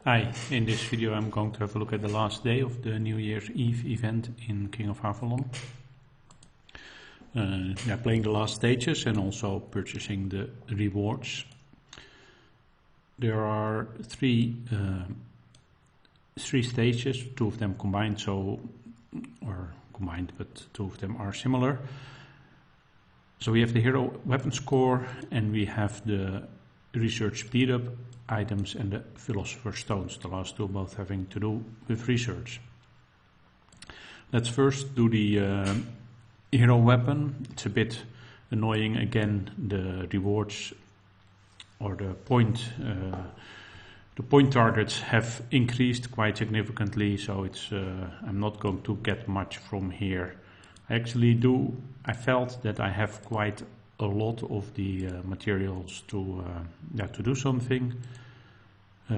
Hi, in this video I'm going to have a look at the last day of the New Year's Eve event in King of Avalon. Playing the last stages and also purchasing the rewards. There are three stages, two of them combined, but two of them are similar. So we have the hero weapon score and we have the research speed up items and the philosopher's stones, the last two both having to do with research. Let's first do the hero weapon. It's a bit annoying again, the rewards or the point targets have increased quite significantly, so it's I'm not going to get much from here. I felt that I have quite a lot of the materials to do something.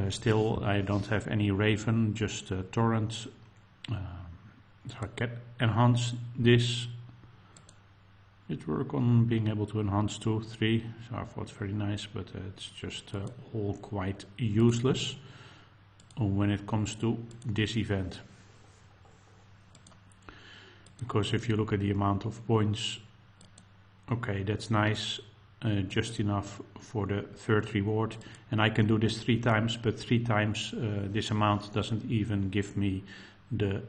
Still, I don't have any Raven, just Torrent. So I can enhance this. It work on being able to enhance 2, 3, so I thought it's very nice, but it's just all quite useless when it comes to this event. Because if you look at the amount of points, okay, that's nice, just enough for the third reward. And I can do this 3 times, but 3 times this amount doesn't even give me the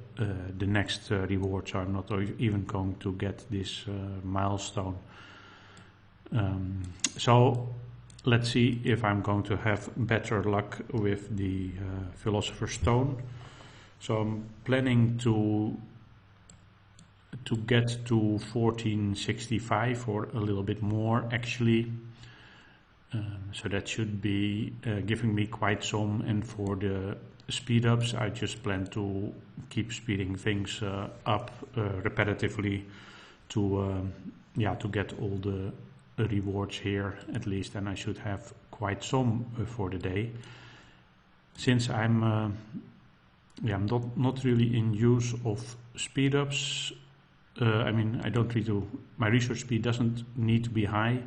next reward, so I'm not even going to get this milestone. So let's see if I'm going to have better luck with the Philosopher's Stone. So I'm planning to get to 1465 or a little bit more actually. So that should be giving me quite some, and for the speed ups I just plan to keep speeding things up repetitively to get all the rewards here at least, and I should have quite some for the day. Since I'm not really in use of speed ups, I don't really do, my research speed doesn't need to be high.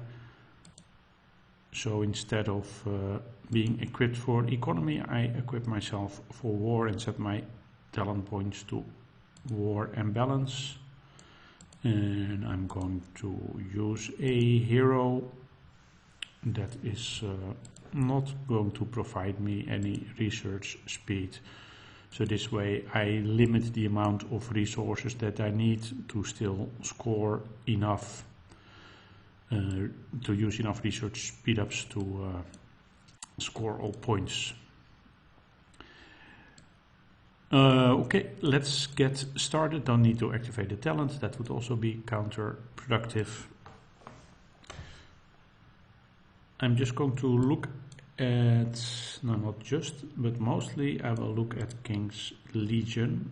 So instead of being equipped for economy, I equip myself for war and set my talent points to war and balance. And I'm going to use a hero that is not going to provide me any research speed. So this way I limit the amount of resources that I need to still score enough, to use enough research speed-ups to score all points. Okay, let's get started. Don't need to activate the talent, that would also be counterproductive. I'm just going to look at, no, not just, but mostly I will look at King's Legion.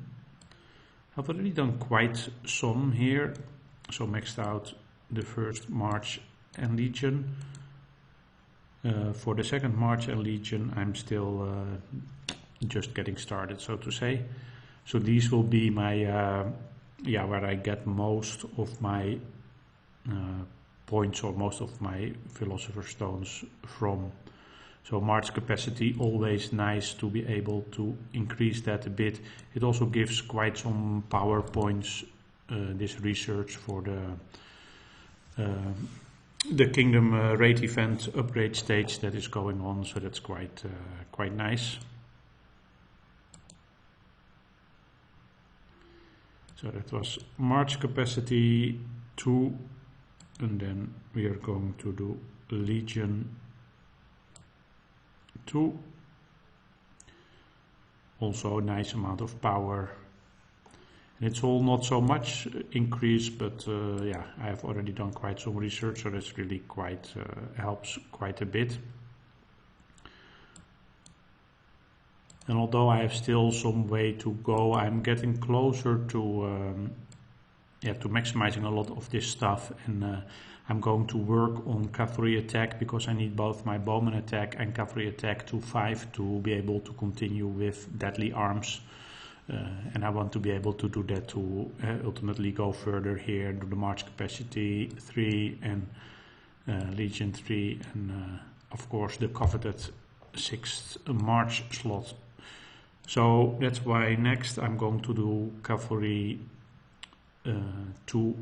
I've already done quite some here, so maxed out the first March and Legion. For the second March and Legion I'm still just getting started, so to say. So these will be my, where I get most of my points or most of my Philosopher's Stones from. So March capacity, always nice to be able to increase that a bit. It also gives quite some power points, this research for the Kingdom raid event upgrade stage that is going on, so that's quite nice. So that was March capacity 2, and then we are going to do Legion 2. Also a nice amount of power. And it's all not so much increase, but I have already done quite some research, so that's really quite helps quite a bit. And although I have still some way to go, I'm getting closer to maximizing a lot of this stuff, and I'm going to work on cavalry attack because I need both my bowman attack and cavalry attack to 5 to be able to continue with deadly arms. And I want to be able to do that to ultimately go further here, do the March capacity 3 and Legion 3, and of course the coveted 6th March slot. So that's why next I'm going to do cavalry 2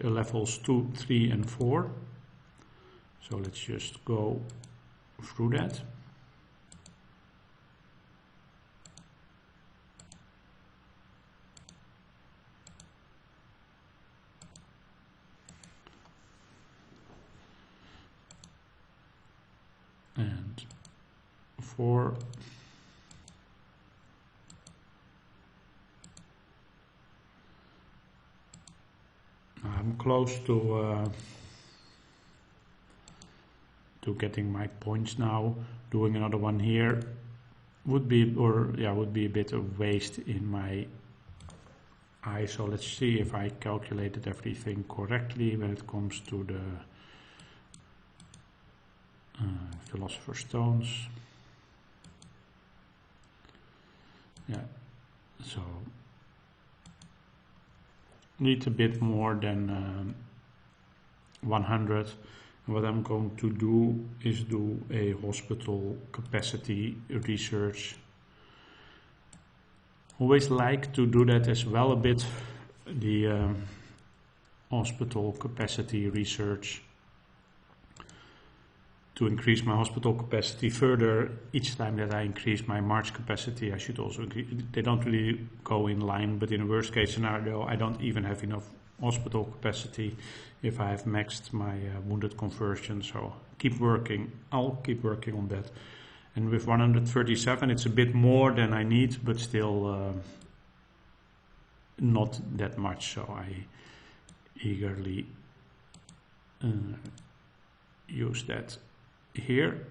levels 2, 3 and 4. So let's just go through that. And 4. I'm close to getting my points now. Doing another one here would be a bit of waste in my eye. So let's see if I calculated everything correctly when it comes to the Philosopher's Stones. Yeah, so need a bit more than 100. What I'm going to do is do a hospital capacity research. Always like to do that as well a bit, the hospital capacity research, to increase my hospital capacity further. Each time that I increase my march capacity, I should also increase. They don't really go in line, but in a worst case scenario, I don't even have enough hospital capacity if I have maxed my wounded conversion. So keep working. I'll keep working on that. And with 137, it's a bit more than I need, but still not that much. So I eagerly use that here.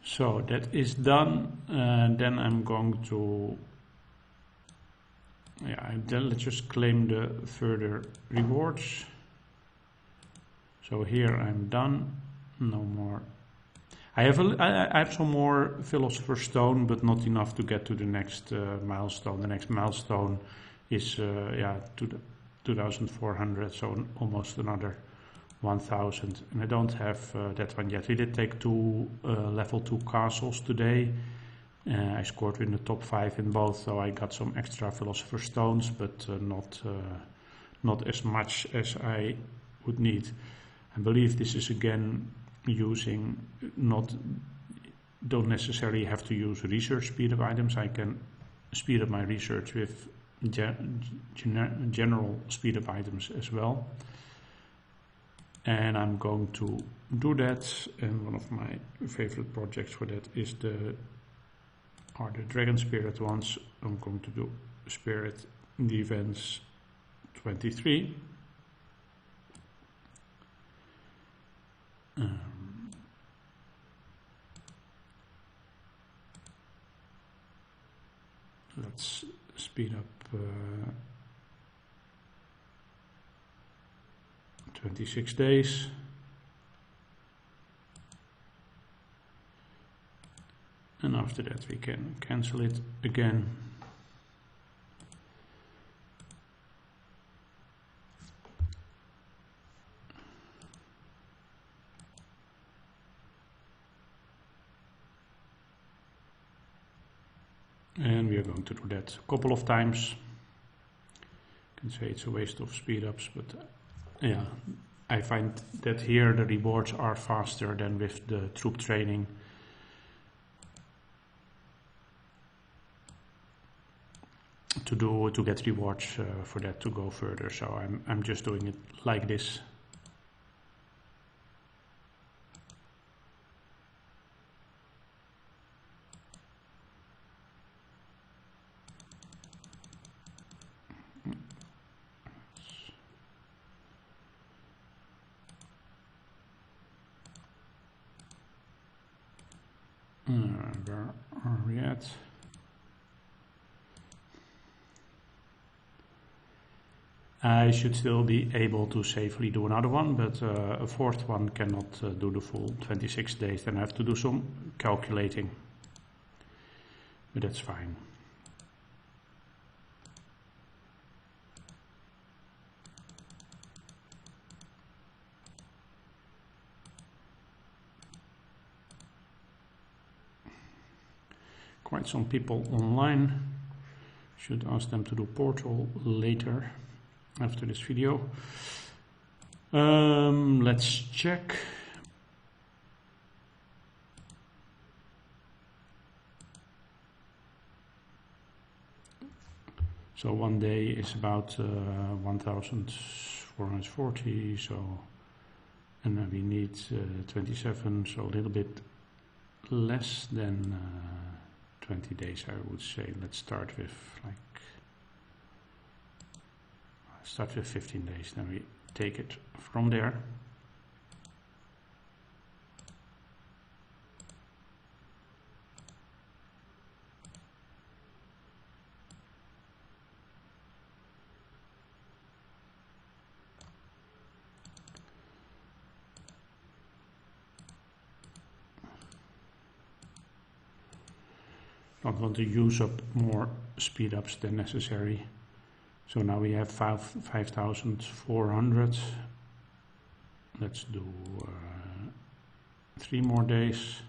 So that is done. Then I'm going to, then let's just claim the further rewards. So here I'm done. No more. I have some more Philosopher's Stone, but not enough to get to the next milestone. The next milestone is 2,400, so almost another 1,000. And I don't have that one yet. We did take 2 level 2 castles today. I scored in the top 5 in both, so I got some extra Philosopher's Stones, but not as much as I would need. I believe this is again using don't necessarily have to use research speed up items. I can speed up my research with general speed up items as well. And I'm going to do that, and one of my favorite projects for that is the Dragon Spirit ones. I'm going to do Spirit Defense 23. Let's speed up 26 days. And after that we can cancel it again. And we are going to do that a couple of times. You can say it's a waste of speed ups, but yeah, I find that here the rewards are faster than with the troop training. To get rewards for that to go further, so I'm just doing it like this. Where are we at? I should still be able to safely do another one, but a fourth one cannot do the full 26 days. Then I have to do some calculating, but that's fine. quite some people online. Should ask them to do portal later after this video. Let's check. So one day is about 1,440, so, and we need 27, so a little bit less than 20 days, I would say. Let's start with 15 days, then we take it from there. Not want to use up more speed ups than necessary. So now we have 5,400. Let's do 3 more days.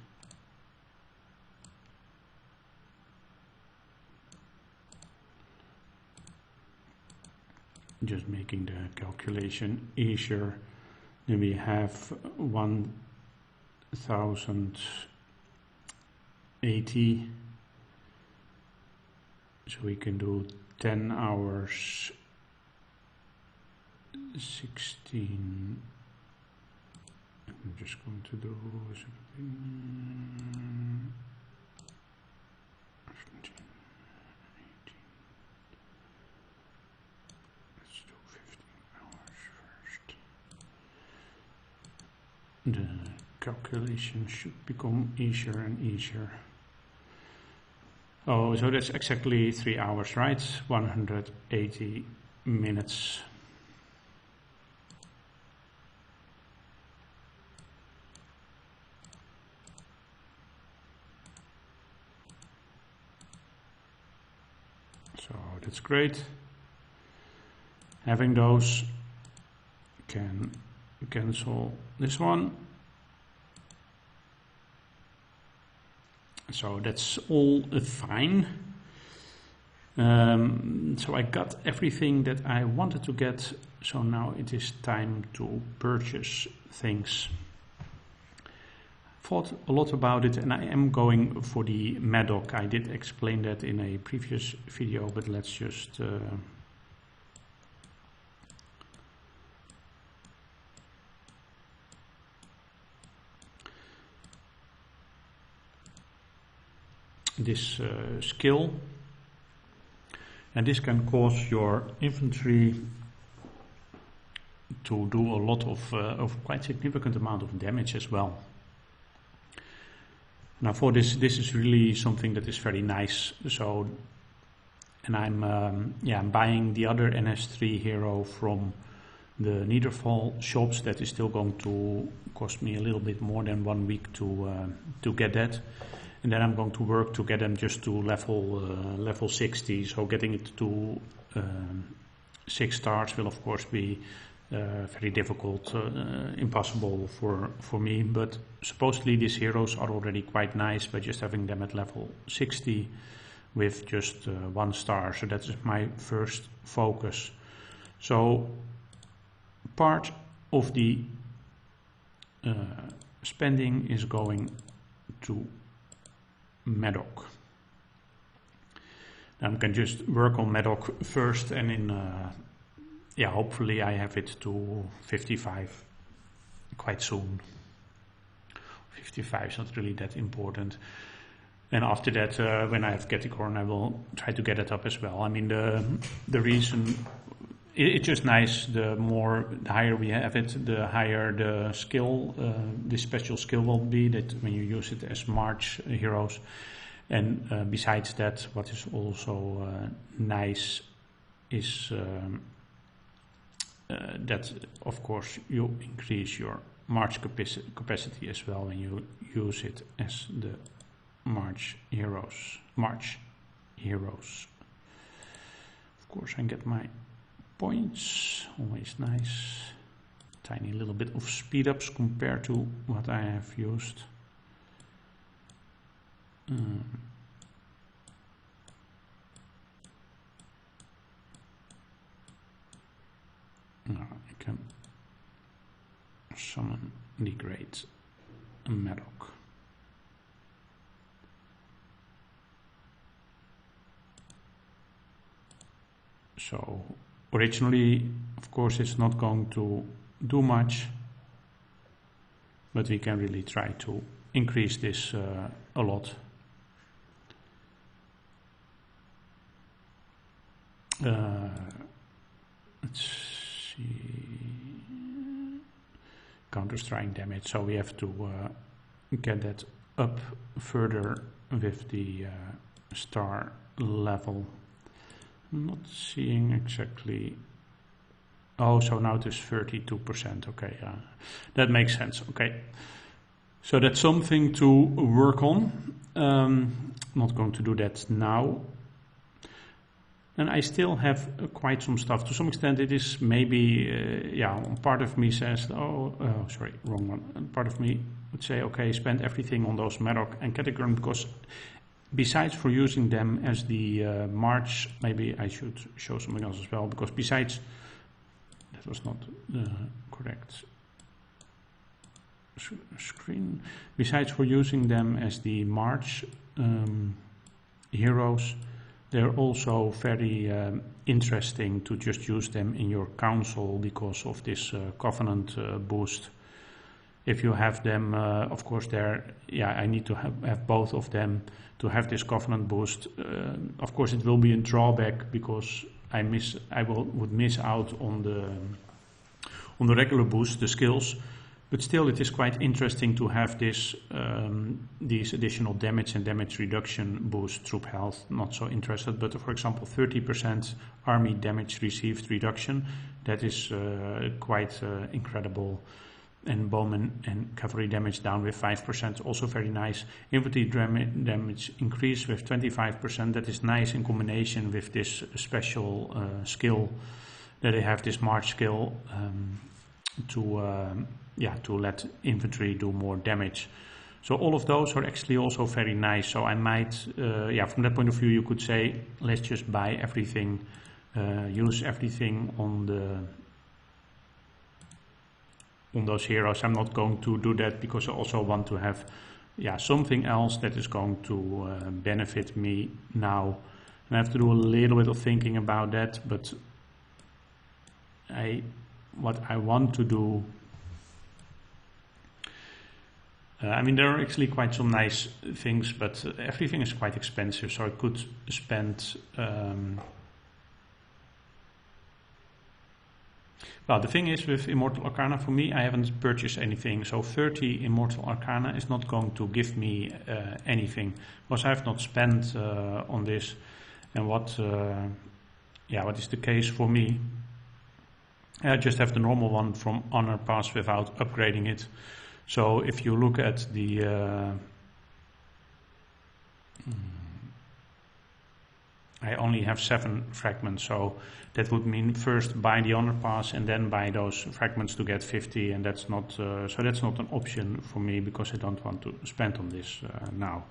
Just making the calculation easier. Then we have 1,080. So we can do 10 hours, 16. I'm just going to do 17, 18. Let's do 15 hours first. The calculation should become easier and easier. Oh, so that's exactly 3 hours, right? 180 minutes. So that's great. Having those, can cancel this one. So that's all fine. So I got everything that I wanted to get. So now it is time to purchase things. Thought a lot about it, and I am going for the Madoc. I did explain that in a previous video, but let's just this skill, and this can cause your infantry to do a lot of quite significant amount of damage as well. Now for this is really something that is very nice. So, and I'm buying the other NS3 hero from the Neederfall shops. That is still going to cost me a little bit more than 1 week to get that. And then I'm going to work to get them just to level 60. So getting it to 6 stars will of course be very difficult, impossible for me. But supposedly these heroes are already quite nice by just having them at level 60 with just 1 star. So that is my first focus. So part of the spending is going to Madoc. I can just work on Madoc first, and in hopefully I have it to 55 quite soon. 55 is not really that important. And after that, when I have Geticorn, I will try to get it up as well. I mean, the reason it's just nice. The higher we have it, the higher the skill, the special skill will be. That when you use it as March heroes, and besides that, what is also nice is that of course you increase your March capacity as well when you use it as the March heroes. Of course, I get my points, always nice. Tiny little bit of speed ups compared to what I have used. can summon the great Maddock. So originally, of course, it's not going to do much, but we can really try to increase this a lot. Let's see, counter strike damage, so we have to get that up further with the star level. I'm not seeing exactly. Oh, so now it is 32%. Okay, that makes sense. Okay, so that's something to work on. Not going to do that now. And I still have quite some stuff. To some extent, it is maybe, part of me says, sorry, wrong one. Part of me would say, okay, spend everything on those Maddock and Category, because besides for using them as the March, maybe I should show something else as well, because besides, that was not the correct screen. Besides for using them as the March heroes, they're also very interesting to just use them in your council because of this Covenant boost. If you have them, of course, I need to have both of them to have this Covenant boost. Of course, it will be a drawback because I would miss out on the regular boost, the skills. But still, it is quite interesting to have this these additional damage and damage reduction boost. Troop health, not so interested. But for example, 30% army damage received reduction. That is quite incredible. And bowman and cavalry damage down with 5%, also very nice. Infantry damage increase with 25%. That is nice in combination with this special skill that they have, this March skill, to let infantry do more damage. So all of those are actually also very nice. So I might, from that point of view, you could say, let's just buy everything, use everything on those heroes. I'm not going to do that because I also want to have something else that is going to benefit me now. And I have to do a little bit of thinking about that, but what I want to do, there are actually quite some nice things, but everything is quite expensive, so I could spend well, the thing is with Immortal Arcana, for me, I haven't purchased anything. So 30 Immortal Arcana is not going to give me anything, because I have not spent on this. And what is the case for me? I just have the normal one from Honor Pass without upgrading it. So if you look at the I only have 7 fragments, so that would mean first buy the Honor Pass and then buy those fragments to get 50, and that's not so that's not an option for me because I don't want to spend on this now.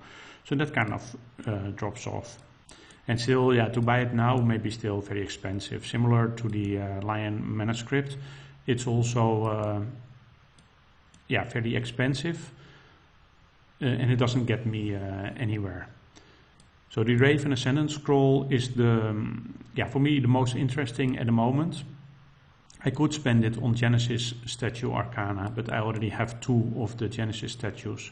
So that kind of drops off. And still, to buy it now may be still very expensive. Similar to the Lion manuscript, it's also very expensive, and it doesn't get me anywhere. So the Raven Ascendant scroll is for me the most interesting at the moment. I could spend it on Genesis Statue Arcana, but I already have 2 of the Genesis statues.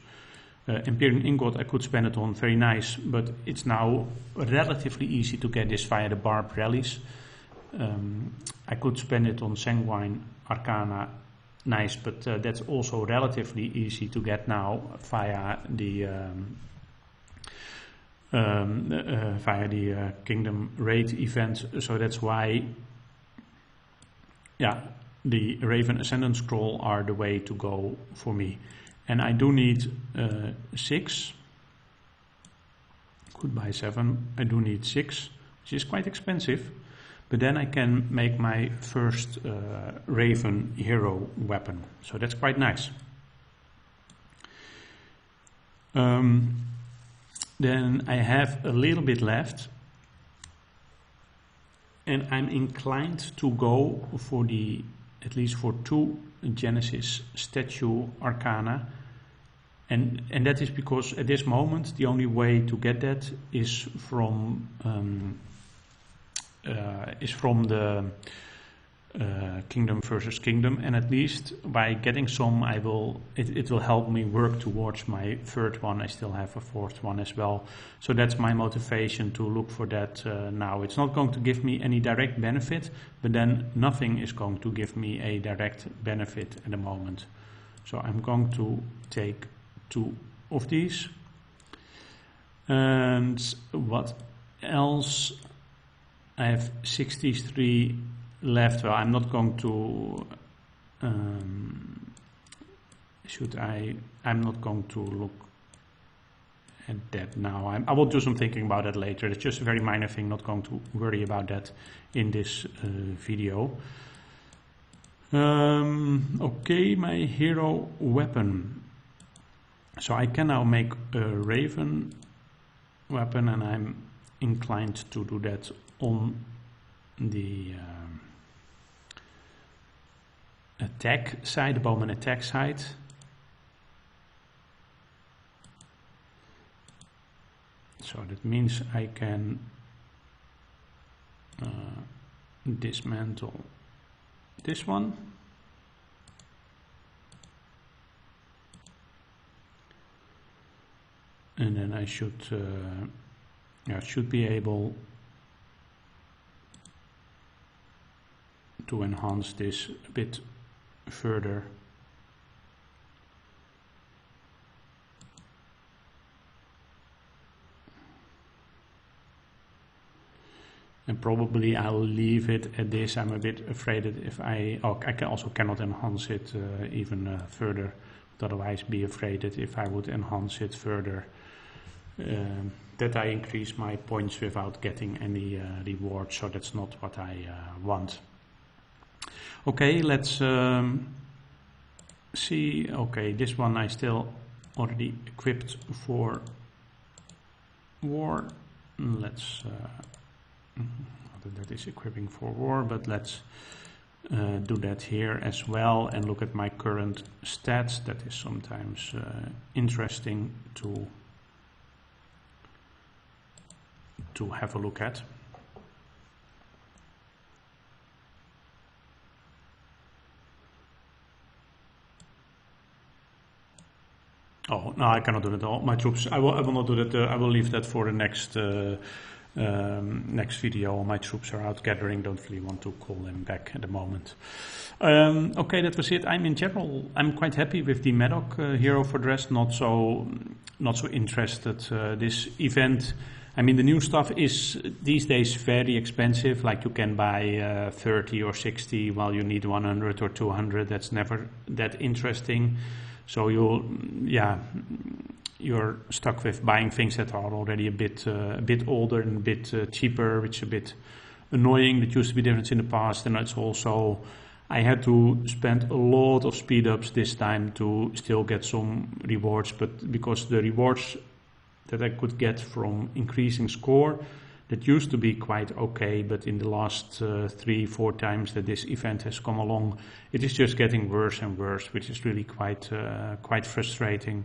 Empyrean Ingot I could spend it on, very nice, but it's now relatively easy to get this via the Barb rallies. I could spend it on Sanguine Arcana, nice, but that's also relatively easy to get now via the Kingdom Raid event. So that's why the Raven Ascendant scroll are the way to go for me. And I do need 6, could buy 7, I do need 6, which is quite expensive, but then I can make my first Raven hero weapon, so that's quite nice. Then I have a little bit left, and I'm inclined to go for the at least for 2 Genesis statue arcana, and that is because at this moment the only way to get that is from the Kingdom versus Kingdom, and at least by getting some, it will help me work towards my 3rd one. I still have a 4th one as well, so that's my motivation to look for that now. It's not going to give me any direct benefit, but then nothing is going to give me a direct benefit at the moment. So I'm going to take 2 of these. And what else? I have 63 left. Well, I'm not going to I'm not going to look at that now. I will do some thinking about that later. It's just a very minor thing, not going to worry about that in this video. Okay, my hero weapon. So I can now make a raven weapon, and I'm inclined to do that on the attack side, the bowman attack side. So that means I can dismantle this one. And then I should be able to enhance this a bit further. And probably I'll leave it at this. I'm a bit afraid that if I also cannot enhance it even further. But otherwise, be afraid that if I would enhance it further, that I increase my points without getting any reward. So that's not what I want. Okay, let's see. Okay, this one I still already equipped for war. Let's that is equipping for war, but let's do that here as well and look at my current stats. That is sometimes interesting to have a look at. Oh, no, I cannot do that. All my troops, I will not do that. I will leave that for the next next video. My troops are out gathering. Don't really want to call them back at the moment. Okay, that was it. In general, I'm quite happy with the Madoc hero for the rest. Not so interested. This event, I mean, the new stuff is these days very expensive. Like you can buy 30 or 60 while you need 100 or 200. That's never that interesting. So you're stuck with buying things that are already a bit older and a bit cheaper, which is a bit annoying. That used to be different in the past, and it's also I had to spend a lot of speed ups this time to still get some rewards, but because the rewards that I could get from increasing score, that used to be quite okay, but in the last 3-4 times that this event has come along, it is just getting worse and worse, which is really quite frustrating,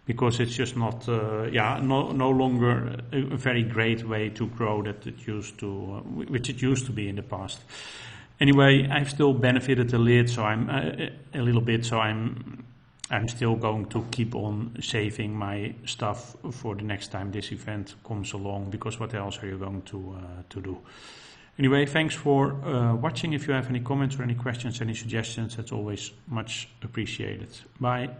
because it's just not no longer a very great way to grow that it used to, which it used to be in the past. Anyway, I've still benefited a little, so I'm still going to keep on saving my stuff for the next time this event comes along, because what else are you going to do? Anyway, thanks for watching. If you have any comments or any questions, any suggestions, that's always much appreciated. Bye.